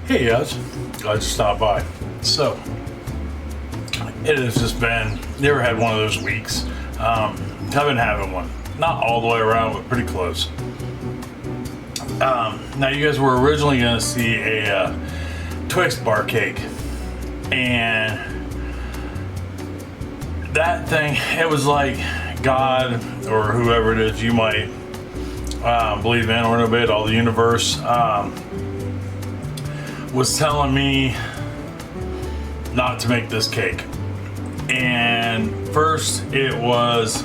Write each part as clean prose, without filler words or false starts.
Hey guys, glad you stopped by. So, it has just been, never had one of those weeks. I've been having one. Not all the way around, but pretty close. Now you guys were originally going to see a Twix bar cake. And that thing, it was like God or whoever it is you might believe in or obey, all the universe, was telling me not to make this cake. And first it was,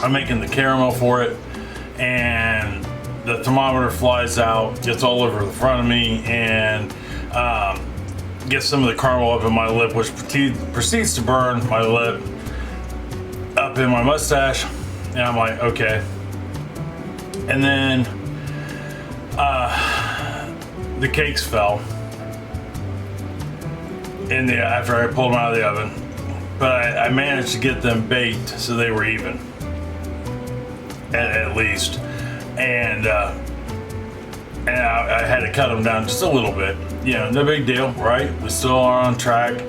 I'm making the caramel for it, and the thermometer flies out, gets all over the front of me, and gets some of the caramel up in my lip, which proceeds to burn my lip up in my mustache. And I'm like, okay. And then the cakes fell after I pulled them out of the oven, but I managed to get them baked so they were even, at least. And I had to cut them down just a little bit. You know, no big deal, right? We still are on track.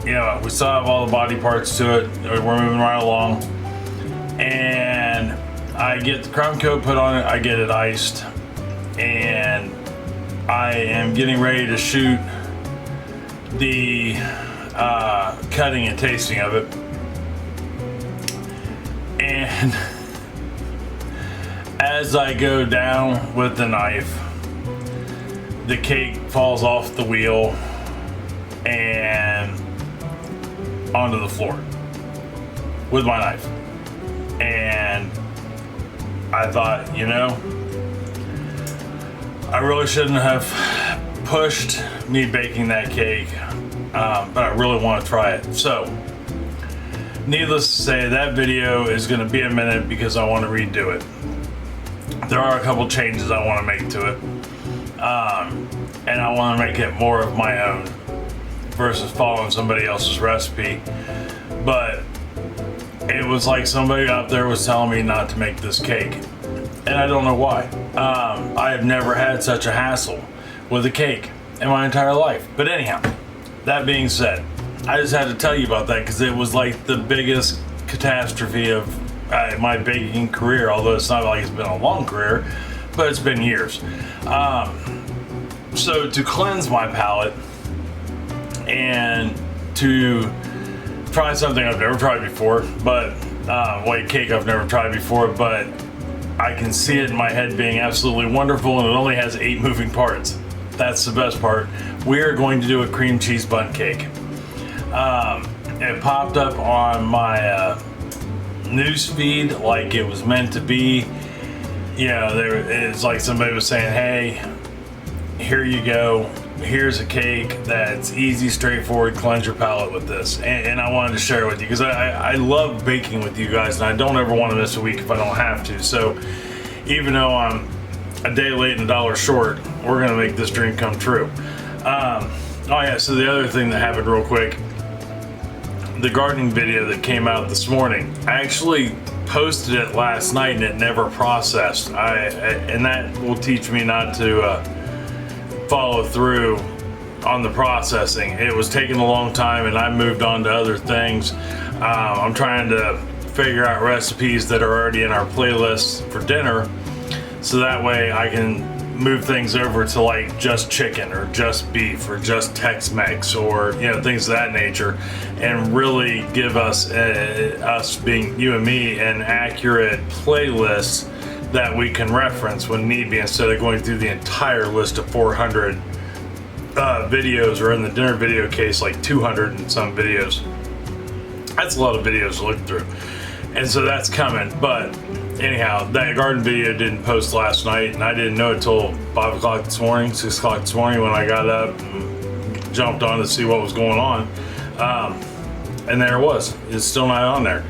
You know, we still have all the body parts to it. We're moving right along. And I get the crumb coat put on it. I get it iced. And I am getting ready to shoot the cutting and tasting of it. And as I go down with the knife, the cake falls off the wheel and onto the floor with my knife. And I thought, you know, I really shouldn't have pushed me baking that cake, but I really want to try it. So, needless to say, that video is going to be a minute because I want to redo it. There are a couple changes I want to make to it, and I want to make it more of my own versus following somebody else's recipe. But it was like somebody out there was telling me not to make this cake, and I don't know why. I have never had such a hassle with a cake in my entire life. But anyhow, that being said, I just had to tell you about that because it was like the biggest catastrophe of my baking career, although it's not like it's been a long career, but it's been years. So to cleanse my palate and to try something I've never tried before, but white cake I've never tried before, but I can see it in my head being absolutely wonderful, and it only has 8 moving parts. That's the best part. We are going to do a cream cheese bundt cake. It popped up on my news feed like it was meant to be. You know, it's like somebody was saying, hey, here you go. Here's a cake that's easy, straightforward, cleanse your palate with this. And I wanted to share it with you because I love baking with you guys, and I don't ever want to miss a week if I don't have to. So even though I'm a day late and $1 short, we're gonna make this dream come true. Oh yeah, so the other thing that happened real quick, the gardening video that came out this morning, I actually posted it last night and it never processed. And that will teach me not to follow through on the processing. It was taking a long time and I moved on to other things. I'm trying to figure out recipes that are already in our playlist for dinner, so that way I can move things over to like just chicken or just beef or just Tex-Mex or, you know, things of that nature, and really give us being you and me an accurate playlist that we can reference when need be, instead of going through the entire list of 400 videos, or in the dinner video case like 200 and some videos. That's a lot of videos to look through, and so that's coming. But anyhow, that garden video didn't post last night, and I didn't know it till 5 o'clock this morning, 6 o'clock this morning, when I got up and jumped on to see what was going on. And there it was. It's still not on there.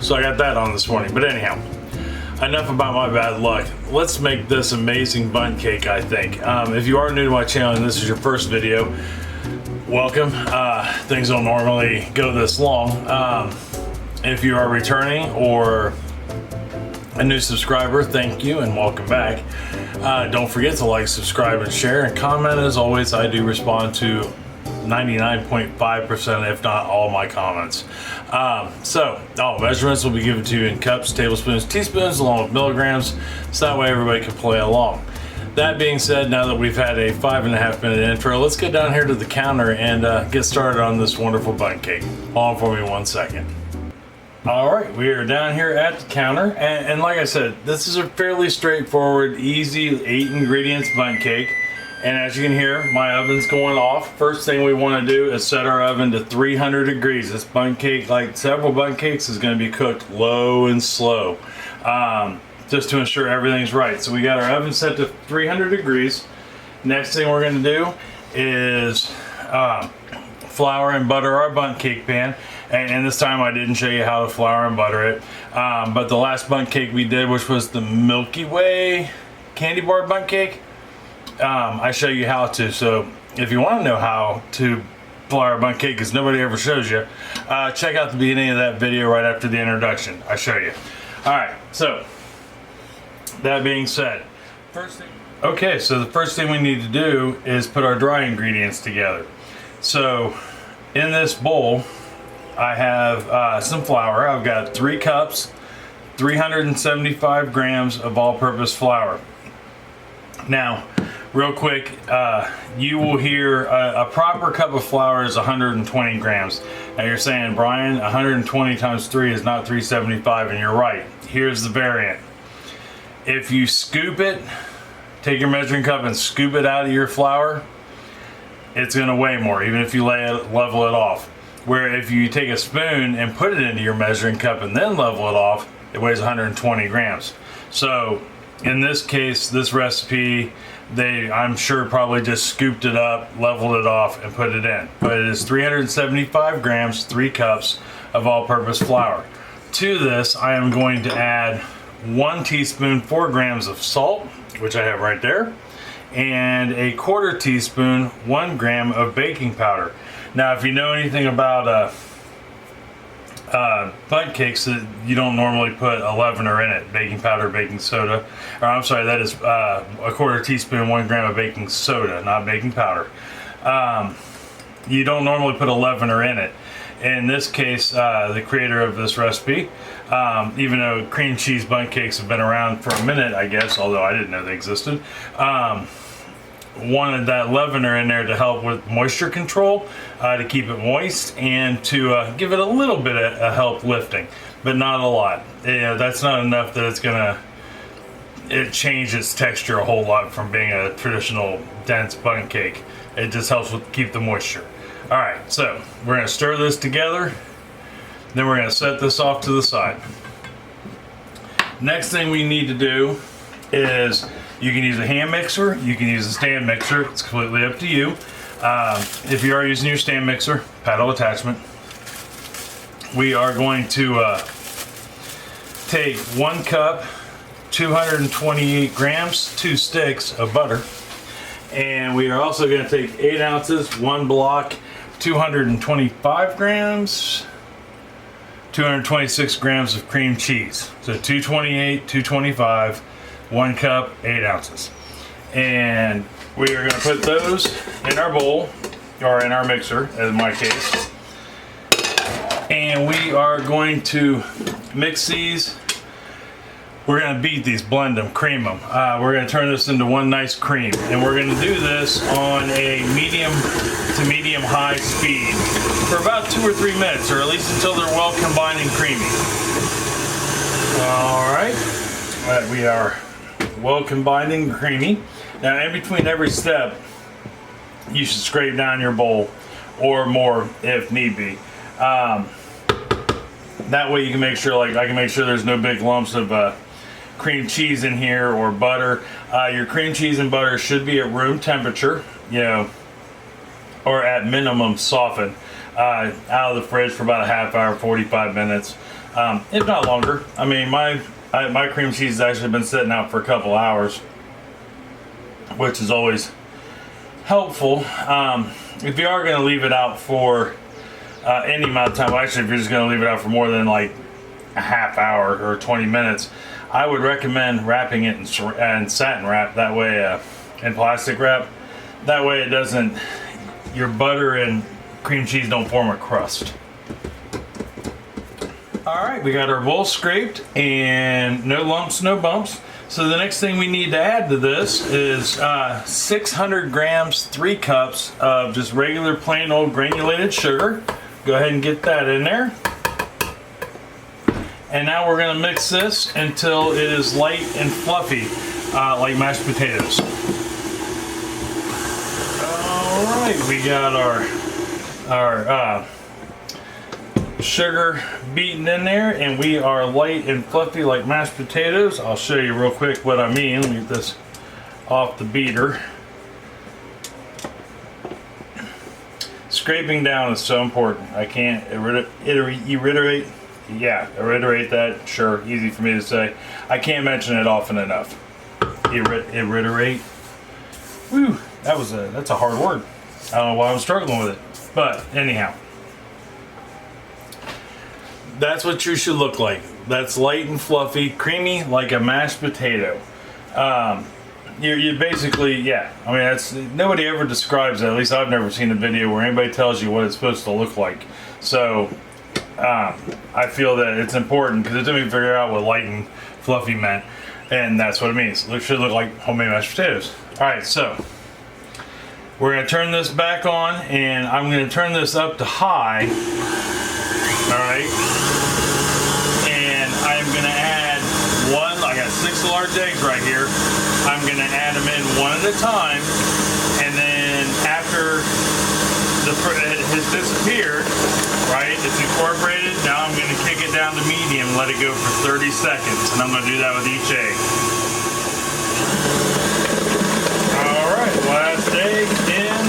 So I got that on this morning. But anyhow, enough about my bad luck. Let's make this amazing bundt cake, I think. If you are new to my channel and this is your first video, welcome. Things don't normally go this long. If you are returning or a new subscriber, thank you and welcome back. Don't forget to like, subscribe, and share, and comment. As always, I do respond to 99.5%, if not all, my comments. All measurements will be given to you in cups, tablespoons, teaspoons, along with milligrams, so that way everybody can play along. That being said, now that we've had a 5.5 minute intro, let's get down here to the counter and get started on this wonderful bundt cake. Hold on for me 1 second. All right, we are down here at the counter, and like I said, this is a fairly straightforward, easy 8 ingredients bundt cake. And as you can hear, my oven's going off. First thing we want to do is set our oven to 300 degrees. This bundt cake, like several bundt cakes, is going to be cooked low and slow, just to ensure everything's right. So we got our oven set to 300 degrees. Next thing we're going to do is flour and butter our bundt cake pan. And this time I didn't show you how to flour and butter it. But the last bundt cake we did, which was the Milky Way candy bar bundt cake, I show you how to. So if you want to know how to flour a bundt cake, because nobody ever shows you, check out the beginning of that video right after the introduction. I show you. All right, so that being said, so the first thing we need to do is put our dry ingredients together. So in this bowl, I have some flour. I've got 3 cups, 375 grams of all-purpose flour. Now, real quick, you will hear a proper cup of flour is 120 grams. Now you're saying, Brian, 120 times 3 is not 375, and you're right. Here's the variant. If you scoop it, take your measuring cup and scoop it out of your flour, it's going to weigh more, even if you level it off. Where if you take a spoon and put it into your measuring cup and then level it off, it weighs 120 grams. So in this case, this recipe, I'm sure probably just scooped it up, leveled it off, and put it in. But it is 375 grams, 3 cups of all-purpose flour. To this, I am going to add 1 teaspoon, 4 grams of salt, which I have right there, and a 1/4 teaspoon, 1 gram of baking powder. Now, if you know anything about bundt cakes, you don't normally put a leavener in it, baking powder, baking soda, or I'm sorry, that is a 1/4 teaspoon, 1 gram of baking soda, not baking powder. You don't normally put a leavener in it. In this case, the creator of this recipe, even though cream cheese bundt cakes have been around for a minute, I guess, although I didn't know they existed, wanted that leavener in there to help with moisture control, to keep it moist, and to give it a little bit of help lifting, but not a lot. That's not enough that it's gonna change its texture a whole lot from being a traditional dense bundt cake. It just helps with keep the moisture. All right, so we're gonna stir this together, then we're gonna set this off to the side. Next thing we need to do is, you can use a hand mixer, you can use a stand mixer, it's completely up to you. If you are using your stand mixer, paddle attachment, we are going to take 1 cup, 228 grams, 2 sticks of butter, and we are also going to take 8 ounces, 1 block, 225 grams, 226 grams of cream cheese. So 228, 225, 1 cup, 8 ounces. And we are going to put those in our bowl, or in our mixer, in my case. And we are going to mix these. We're going to beat these, blend them, cream them. We're going to turn this into one nice cream. And we're going to do this on a medium to medium high speed for about 2 or 3 minutes, or at least until they're well combined and creamy. All right, we are well combined and creamy. Now, in between every step, you should scrape down your bowl, or more if need be. That way you can make sure, like I can make sure there's no big lumps of cream cheese in here, or butter. Your cream cheese and butter should be at room temperature, or at minimum softened, out of the fridge for about a half hour, 45 minutes, if not longer. I mean, my cream cheese has actually been sitting out for a couple hours, which is always helpful. If you are going to leave it out for any amount of time, actually if you're just going to leave it out for more than like a half hour or 20 minutes, I would recommend wrapping it in satin wrap, that way, and plastic wrap. That way it doesn't, your butter and cream cheese don't form a crust. All right, we got our bowl scraped and no lumps, no bumps. So the next thing we need to add to this is 600 grams, 3 cups of just regular plain old granulated sugar. Go ahead and get that in there. And now we're gonna mix this until it is light and fluffy, like mashed potatoes. All right, we got our sugar beaten in there, and we are light and fluffy like mashed potatoes. I'll show you real quick what I mean. Let me get this off the beater. Scraping down is so important. I can't reiterate that. Sure, easy for me to say. I can't mention it often enough. Reiterate. Whew, that's a hard word. I don't know why I'm struggling with it, but anyhow. That's what you should look like. That's light and fluffy, creamy like a mashed potato. You basically, yeah. I mean, that's, nobody ever describes it. At least I've never seen a video where anybody tells you what it's supposed to look like. So I feel that it's important because it took me to figure out what light and fluffy meant, and that's what it means. It should look like homemade mashed potatoes. All right, so we're gonna turn this back on, and I'm gonna turn this up to high. All right, and I'm gonna add I got 6 large eggs right here. I'm gonna add them in one at a time, and then after it has disappeared, right, it's incorporated, now I'm gonna kick it down to medium, let it go for 30 seconds, and I'm gonna do that with each egg. All right, last egg in,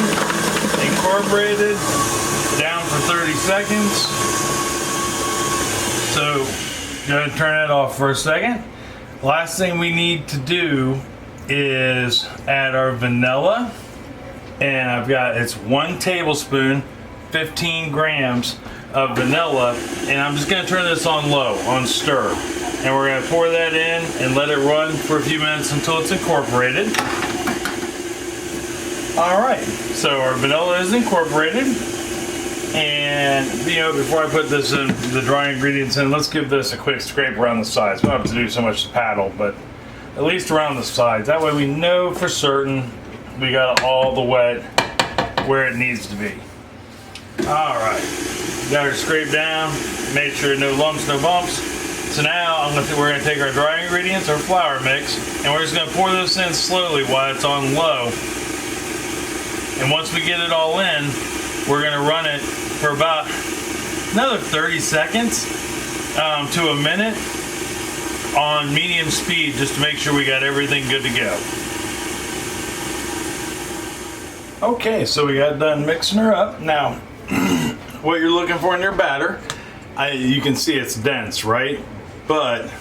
incorporated, down for 30 seconds. So, go ahead and turn that off for a second. Last thing we need to do is add our vanilla. And I've got, it's 1 tablespoon, 15 grams of vanilla. And I'm just gonna turn this on low, on stir. And we're gonna pour that in and let it run for a few minutes until it's incorporated. All right, so our vanilla is incorporated. And before I put this in, the dry ingredients in, let's give this a quick scrape around the sides. We don't have to do so much to paddle, but at least around the sides. That way we know for certain we got all the wet where it needs to be. All right, got her scraped down. Make sure no lumps, no bumps. So now we're gonna take our dry ingredients, our flour mix, and we're just gonna pour this in slowly while it's on low. And once we get it all in, we're gonna run it for about another 30 seconds to a minute on medium speed, just to make sure we got everything good to go. Okay, so we got done mixing her up. Now, what you're looking for in your batter, you can see it's dense, right? But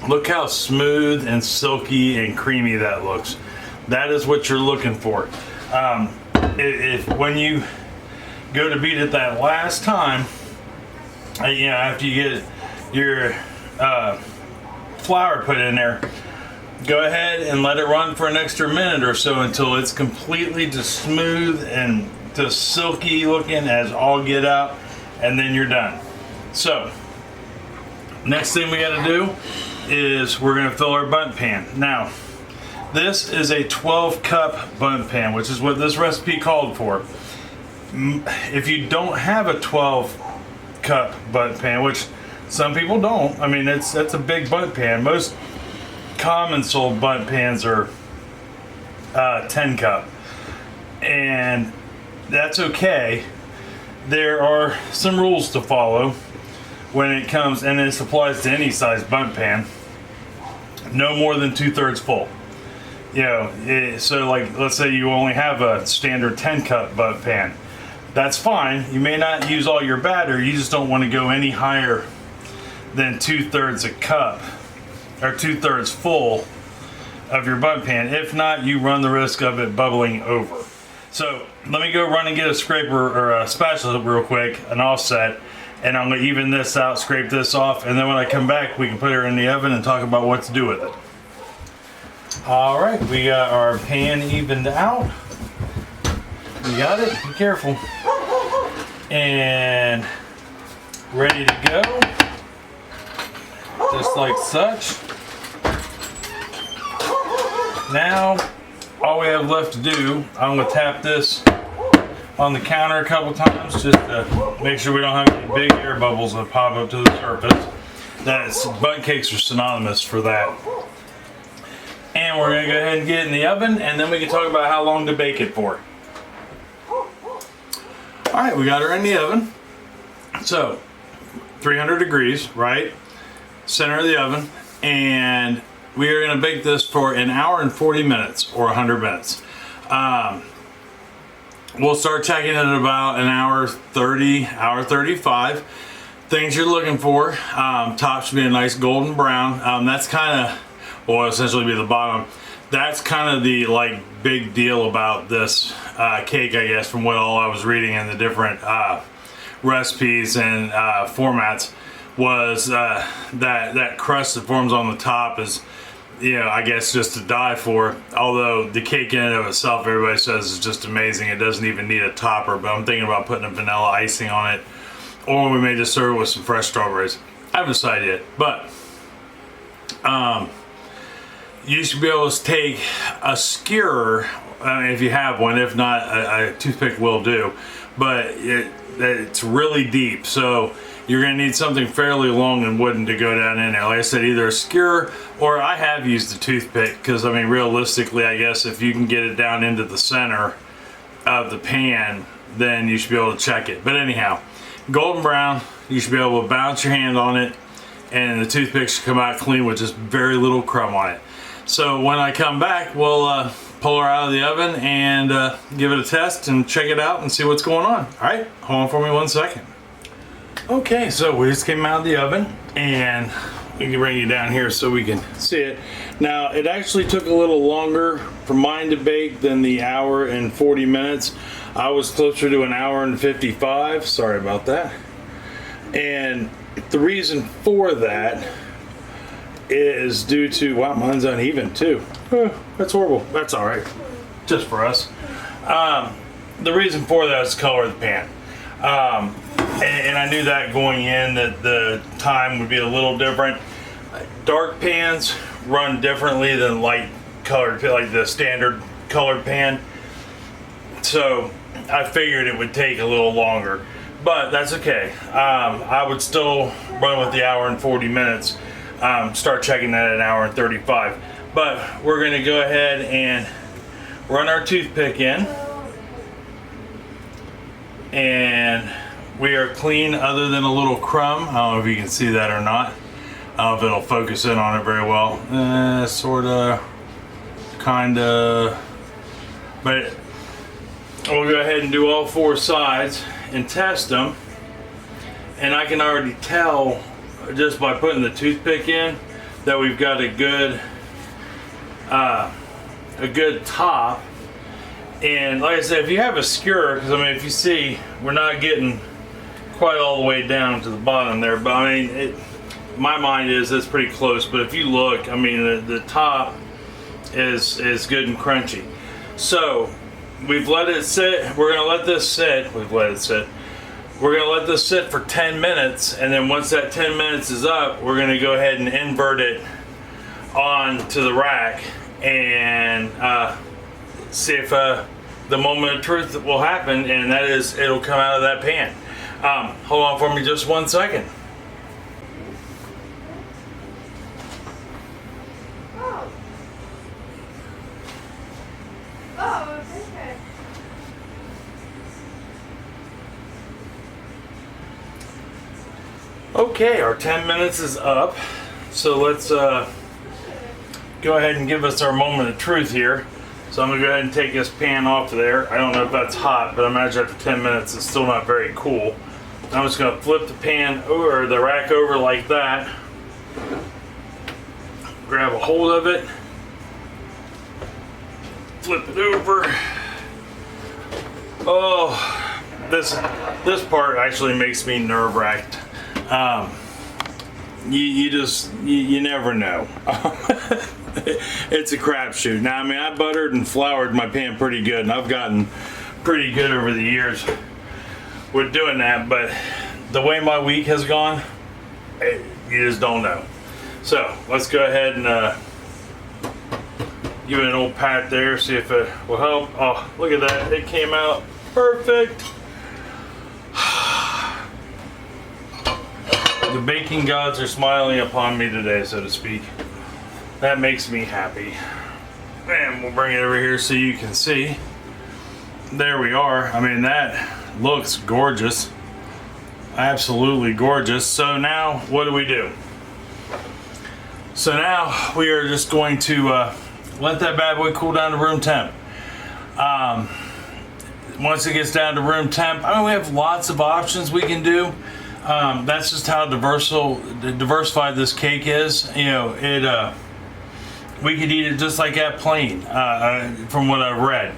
look how smooth and silky and creamy that looks. That is what you're looking for. When you go to beat it that last time, after you get your flour put in there, go ahead and let it run for an extra minute or so until it's completely just smooth and just silky looking as all get out, and then you're done. So next thing we got to do is we're going to fill our bundt pan. Now, this is a 12-cup bundt pan, which is what this recipe called for. If you don't have a 12-cup bundt pan, which some people don't, I mean, that's a big bundt pan. Most common sold bundt pans are 10-cup, and that's okay. There are some rules to follow when it comes, and this applies to any size bundt pan. No more than 2/3 full. So like, let's say you only have a standard 10-cup bundt pan. That's fine. You may not use all your batter. You just don't want to go any higher than 2/3 a cup or 2/3 full of your bundt pan. If not, you run the risk of it bubbling over. So let me go run and get a scraper or a spatula real quick, an offset, And I'm gonna even this out, scrape this off, and then when I come back, we can put her in the oven and talk about what to do with it. All right, we got our pan evened out. We got it, be careful. And ready to go, just like such. Now, all we have left to do, I'm gonna tap this on the counter a couple times just to make sure we don't have any big air bubbles that pop up to the surface. Bundt cakes are synonymous for that. And we're gonna go ahead and get it in the oven, and then we can talk about how long to bake it for. All right, we got her in the oven. So, 300 degrees, right? Center of the oven. And we are gonna bake this for an hour and 40 minutes or 100 minutes. We'll start checking it at about an hour 30, hour 35. Things you're looking for, top should be a nice golden brown. That's kind of, will essentially be the bottom. That's kind of the like big deal about this cake, I guess, from what all I was reading in the different recipes and formats, was that crust that forms on the top is, you know, I guess just to die for. Although the cake in and of itself, everybody says is just amazing. It doesn't even need a topper, but I'm thinking about putting a vanilla icing on it, or we may just serve it with some fresh strawberries. I haven't decided yet, but you should be able to take a skewer, if you have one. If not, a toothpick will do. But it's really deep, so you're going to need something fairly long and wooden to go down in there. Like I said, either a skewer, or I have used a toothpick, because I mean, realistically, I guess if you can get it down into the center of the pan, then you should be able to check it. But anyhow, golden brown, you should be able to bounce your hand on it, and the toothpick should come out clean with just very little crumb on it. So when I come back, we'll pull her out of the oven and give it a test and check it out and see what's going on. All right, hold on for me 1 second. Okay, so we just came out of the oven, and we can bring you down here so we can see it. Now, it actually took a little longer for mine to bake than the hour and 40 minutes. I was closer to an hour and 55. Sorry about that. And the reason for that is due to, wow, mine's uneven too. That's horrible. That's all right, just for us. The reason for that is the color of the pan. And I knew that going in, that the time would be a little different. Dark pans run differently than light colored, like the standard colored pan. So I figured it would take a little longer, but that's okay. I would still run with the hour and 40 minutes. Start checking that at an hour and 35. But we're gonna go ahead and run our toothpick in. And we are clean other than a little crumb. I don't know if you can see that or not. I don't know if it'll focus in on it very well. Sorta, kinda. But we'll go ahead and do all 4 sides and test them. And I can already tell just by putting the toothpick in that we've got a good top. And like I said, if you have a skewer, because I mean, if you see, we're not getting quite all the way down to the bottom there, but I mean, my mind is it's pretty close. But if you look, I mean, the top is good and crunchy. So we've let it sit. We're gonna let this sit. We've let it sit. We're gonna let this sit for 10 minutes, and then once that 10 minutes is up, we're gonna go ahead and invert it onto the rack and see if the moment of truth will happen, and that is, it'll come out of that pan. Hold on for me just 1 second. Okay, our 10 minutes is up, so let's go ahead and give us our moment of truth here. So I'm gonna go ahead and take this pan off of there. I don't know if that's hot, but I imagine after 10 minutes it's still not very cool. I'm just gonna flip the pan over, the rack over like that. Grab a hold of it. Flip it over. Oh, this part actually makes me nerve-wracked. You never know. It's a crapshoot. Now, I mean, I buttered and floured my pan pretty good, and I've gotten pretty good over the years with doing that, but the way my week has gone, you just don't know. So let's go ahead and give it an old pat there, see if it will help. Oh, look at that, it came out perfect. The baking gods are smiling upon me today, so to speak. That makes me happy. And we'll bring it over here so you can see. There we are. I mean, that looks gorgeous. Absolutely gorgeous. So now, what do? So now we are just going to let that bad boy cool down to room temp. Once it gets down to room temp, I mean, we have lots of options we can do. That's just how diversified this cake is. You know, we could eat it just like that plain, from what I've read.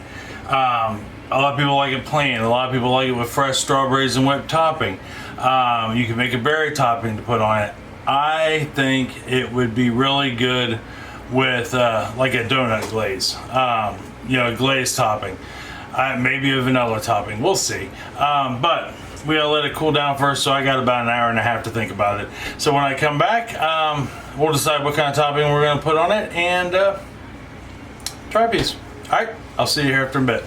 A lot of people like it plain. A lot of people like it with fresh strawberries and whipped topping. You can make a berry topping to put on it. I think it would be really good with like a donut glaze, you know, a glaze topping. Maybe a vanilla topping. We'll see. But we gotta let it cool down first, so I got about an hour and a half to think about it. So when I come back, we'll decide what kind of topping we're gonna put on it and try a piece. All right, I'll see you here after a bit.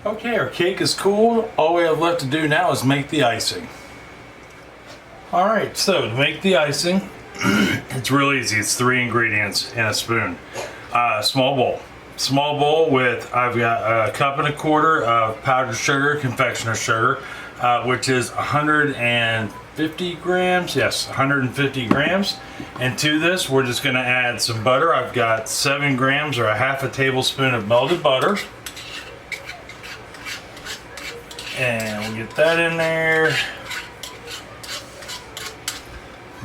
Okay, our cake is cool. All we have left to do now is make the icing. All right, so to make the icing, it's real easy. It's 3 ingredients and a spoon. Small bowl with, I've got 1.25 cups of powdered sugar, confectioner sugar, which is 150 grams. Yes, 150 grams. And to this, we're just gonna add some butter. I've got 7 grams or 1/2 tablespoon of melted butter. And we'll get that in there.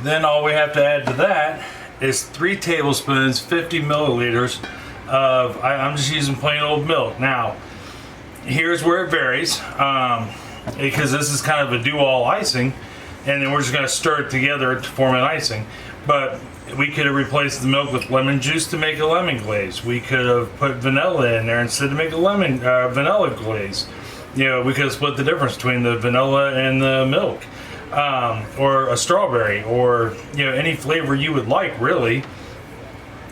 Then all we have to add to that is 3 tablespoons, 50 milliliters of, I'm just using plain old milk. Now, here's where it varies, because this is kind of a do-all icing, and then we're just gonna stir it together to form an icing. But we could have replaced the milk with lemon juice to make a lemon glaze. We could have put vanilla in there instead to make a vanilla glaze. You know, we could have split the difference between the vanilla and the milk, or a strawberry, or, you know, any flavor you would like, really,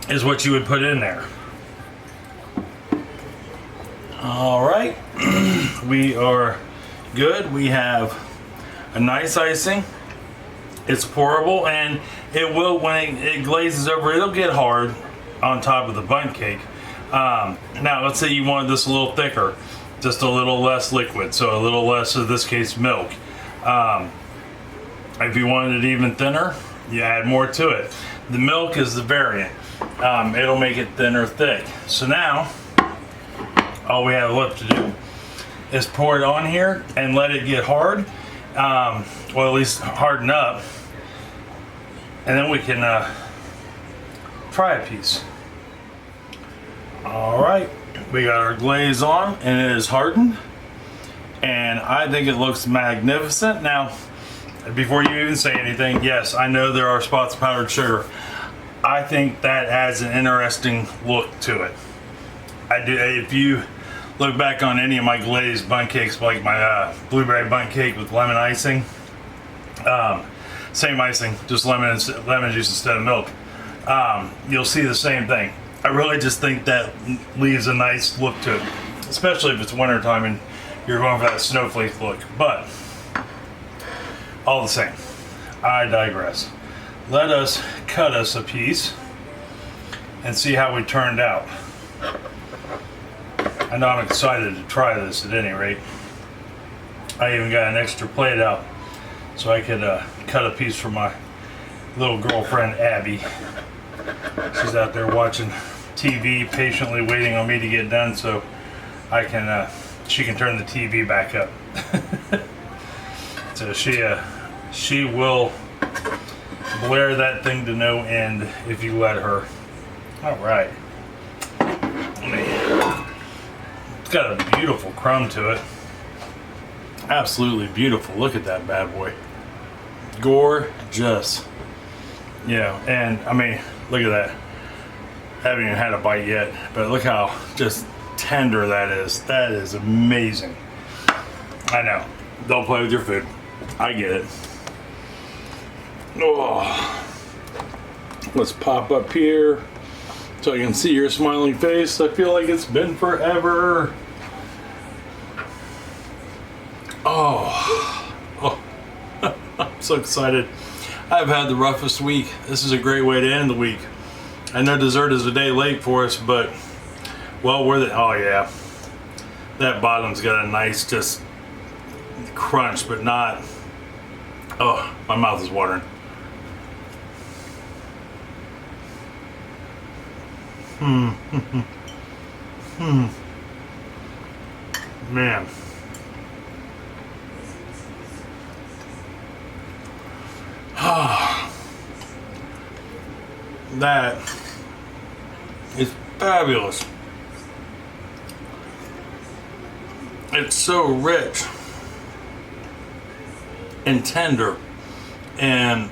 is what you would put in there. All right, we are good. We have a nice icing. It's pourable, and it will, when it glazes over, it'll get hard on top of the Bundt cake. Now, let's say you wanted this a little thicker, just a little less liquid, so a little less, in this case, milk. If you wanted it even thinner, you add more to it. The milk is the variant. It'll make it thin or thick. So now, all we have left to do is pour it on here and let it get hard. Well, at least harden up. And then we can try a piece. All right, we got our glaze on and it is hardened. And I think it looks magnificent. Now, before you even say anything, yes, I know there are spots of powdered sugar. I think that adds an interesting look to it. I do. If you look back on any of my glazed Bundt cakes, like my blueberry Bundt cake with lemon icing, same icing, just lemon juice instead of milk, you'll see the same thing. I really just think that leaves a nice look to it, especially if it's wintertime and you're going for that snowflake look. But all the same, I digress. Let us cut us a piece and see how we turned out. I know I'm excited to try this at any rate. I even got an extra plate out so I could cut a piece for my little girlfriend Abby. She's out there watching TV, patiently waiting on me to get done so I can she can turn the TV back up. So she will blare that thing to no end if you let her. All right. It's got a beautiful crumb to it. Absolutely beautiful. Look at that bad boy. Gorgeous. Yeah, and I mean, look at that. I haven't even had a bite yet, but look how just tender that is. That is amazing. I know. Don't play with your food. I get it. Oh. Let's pop up here so I can see your smiling face. I feel like it's been forever. Oh. Oh. I'm so excited. I've had the roughest week. This is a great way to end the week. I know dessert is a day late for us, but well worth it. Oh yeah. That bottom's got a nice just crunch, but not. Oh, my mouth is watering. Man. That is fabulous. It's so rich and tender, and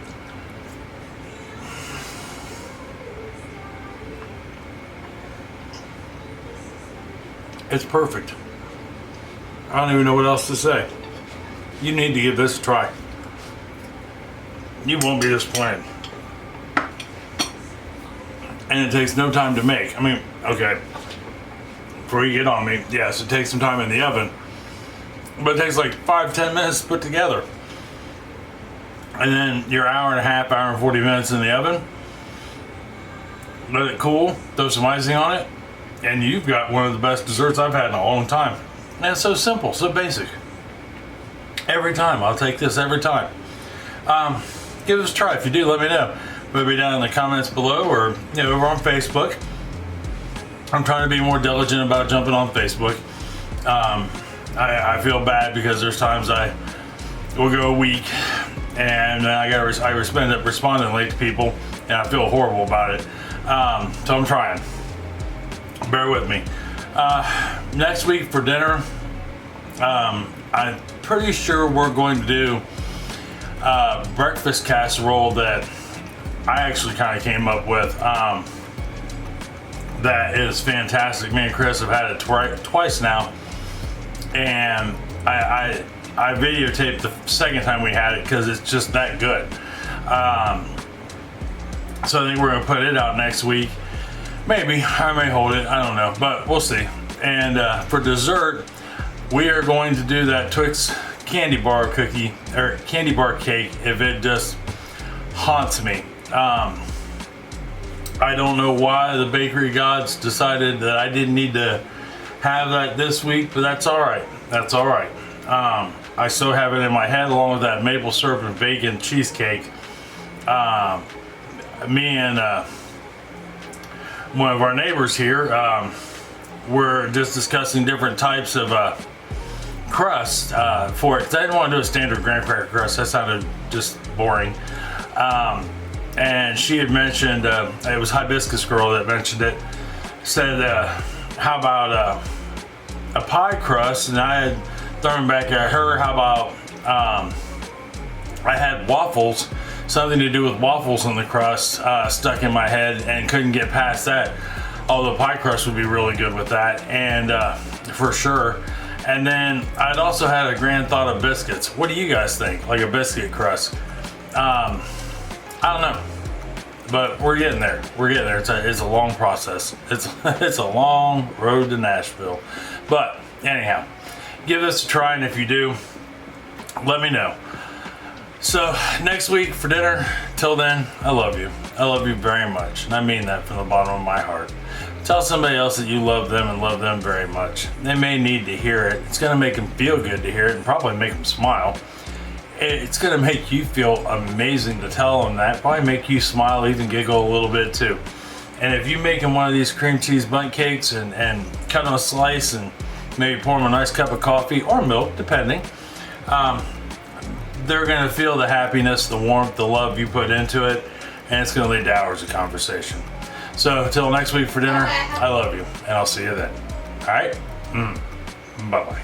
it's perfect. I don't even know what else to say. You need to give this a try. You won't be disappointed. And it takes no time to make. I mean, okay, before you get on me, yes, it takes some time in the oven, but it takes like 5-10 minutes to put together. And then your hour and a half, hour and 40 minutes in the oven, let it cool, throw some icing on it, and you've got one of the best desserts I've had in a long time. And it's so simple, so basic. Every time, I'll take this every time. Give this a try. If you do, let me know. Maybe down in the comments below, or over on Facebook. I'm trying to be more diligent about jumping on Facebook. I feel bad because there's times I will go a week and I end up responding late to people, and I feel horrible about it. So I'm trying. Bear with me. Next week for dinner, I'm pretty sure we're going to do breakfast casserole that I actually kind of came up with. That is fantastic. Me and Chris have had it twice now, and I videotaped the second time we had it because it's just that good. So I think we're gonna put it out next week. Maybe I may hold it. I don't know, but we'll see. And for dessert, we are going to do that Twix candy bar cookie or candy bar cake if it just haunts me. I don't know why the bakery gods decided that I didn't need to have that this week, but that's all right. That's all right. I still have it in my head along with that maple syrup and bacon cheesecake. Me and one of our neighbors here, we're just discussing different types of crust for it. I didn't want to do a standard graham cracker crust. That sounded just boring. And she had mentioned, it was Hibiscus Girl that mentioned it, said, how about a pie crust? And I had thrown back at her, how about, I had waffles, something to do with waffles in the crust stuck in my head and couldn't get past that. Although pie crust would be really good with that, and for sure. And then I'd also had a grand thought of biscuits. What do you guys think? Like a biscuit crust? I don't know, but we're getting there. We're getting there. It's a long process. It's a long road to Nashville. But anyhow, give this a try, and if you do, let me know. So next week for dinner, till then, I love you. I love you very much, and I mean that from the bottom of my heart. Tell somebody else that you love them and love them very much. They may need to hear it. It's gonna make them feel good to hear it, and probably make them smile. It's gonna make you feel amazing to tell them that. Probably make you smile, even giggle a little bit too. And if you making one of these cream cheese bundt cakes and cut them a slice and maybe pour them a nice cup of coffee or milk, depending, they're gonna feel the happiness, the warmth, the love you put into it, and it's gonna lead to hours of conversation. So until next week for dinner, I love you, and I'll see you then. All right? Bye-bye.